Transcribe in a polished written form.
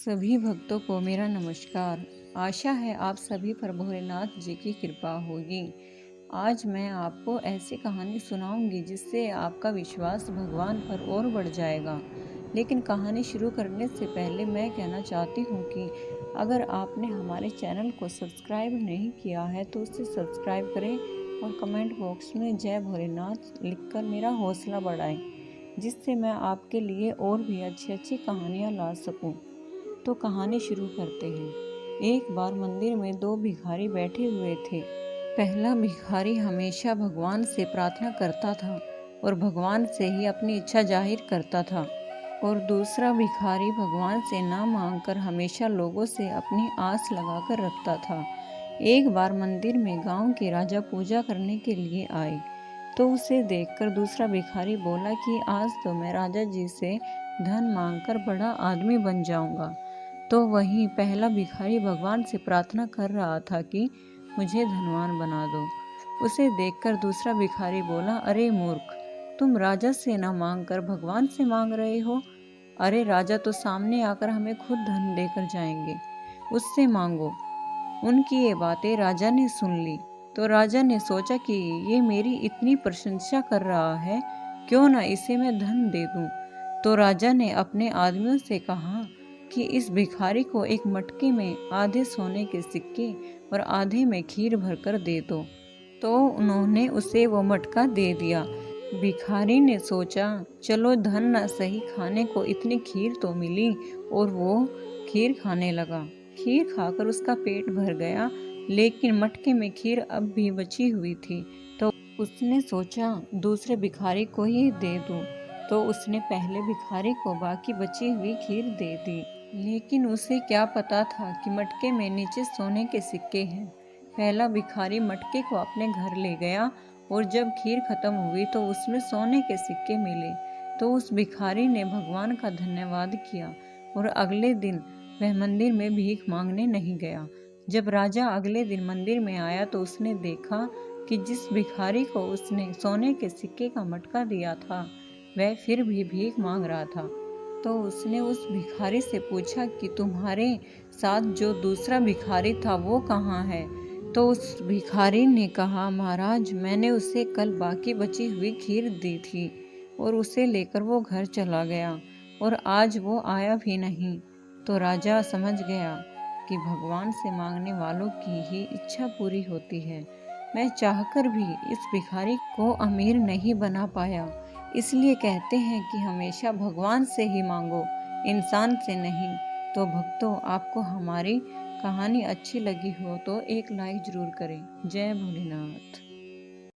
सभी भक्तों को मेरा नमस्कार। आशा है आप सभी पर भोलेनाथ जी की कृपा होगी। आज मैं आपको ऐसी कहानी सुनाऊंगी जिससे आपका विश्वास भगवान पर और बढ़ जाएगा। लेकिन कहानी शुरू करने से पहले मैं कहना चाहती हूँ कि अगर आपने हमारे चैनल को सब्सक्राइब नहीं किया है तो उसे सब्सक्राइब करें और कमेंट बॉक्स में जय भोलेनाथ लिखकर मेरा हौसला बढ़ाएं, जिससे मैं आपके लिए और भी अच्छी अच्छी कहानियाँ ला सकूं। तो कहानी शुरू करते हैं। एक बार मंदिर में दो भिखारी बैठे हुए थे। पहला भिखारी हमेशा भगवान से प्रार्थना करता था और भगवान से ही अपनी इच्छा जाहिर करता था, और दूसरा भिखारी भगवान से ना मांगकर हमेशा लोगों से अपनी आस लगाकर रखता था। एक बार मंदिर में गांव के राजा पूजा करने के लिए आए, तो उसे देखकर दूसरा भिखारी बोला कि आज तो मैं राजा जी से धन मांगकर बड़ा आदमी बन जाऊंगा। तो वहीं पहला भिखारी भगवान से प्रार्थना कर रहा था कि मुझे धनवान बना दो। उसे देखकर दूसरा भिखारी बोला, अरे मूर्ख, तुम राजा से ना मांग कर भगवान से मांग रहे हो। अरे राजा तो सामने आकर हमें खुद धन देकर जाएंगे, उससे मांगो। उनकी ये बातें राजा ने सुन ली, तो राजा ने सोचा कि ये मेरी इतनी प्रशंसा कर रहा है, क्यों ना इसे मैं धन दे दूं। तो राजा ने अपने आदमियों से कहा कि इस भिखारी को एक मटके में आधे सोने के सिक्के और आधे में खीर भरकर दे दो। तो उन्होंने उसे वो मटका दे दिया। भिखारी ने सोचा, चलो धन न सही, खाने को इतनी खीर तो मिली, और वो खीर खाने लगा। खीर खाकर उसका पेट भर गया, लेकिन मटके में खीर अब भी बची हुई थी। तो उसने सोचा दूसरे भिखारी को ही दे दूं। तो उसने पहले भिखारी को बाकी बची हुई खीर दे दी। लेकिन उसे क्या पता था कि मटके में नीचे सोने के सिक्के हैं। पहला भिखारी मटके को अपने घर ले गया, और जब खीर खत्म हुई तो उसमें सोने के सिक्के मिले। तो उस भिखारी ने भगवान का धन्यवाद किया, और अगले दिन वह मंदिर में भीख मांगने नहीं गया। जब राजा अगले दिन मंदिर में आया तो उसने देखा कि जिस भिखारी को उसने सोने के सिक्के का मटका दिया था, वह फिर भी भीख मांग रहा था। तो उसने उस भिखारी से पूछा कि तुम्हारे साथ जो दूसरा भिखारी था वो कहाँ है। तो उस भिखारी ने कहा, महाराज, मैंने उसे कल बाकी बची हुई खीर दी थी, और उसे लेकर वो घर चला गया, और आज वो आया भी नहीं। तो राजा समझ गया कि भगवान से मांगने वालों की ही इच्छा पूरी होती है। मैं चाहकर भी इस भिखारी को अमीर नहीं बना पाया। इसलिए कहते हैं कि हमेशा भगवान से ही मांगो, इंसान से नहीं। तो भक्तों, आपको हमारी कहानी अच्छी लगी हो तो एक लाइक जरूर करें। जय भोलेनाथ।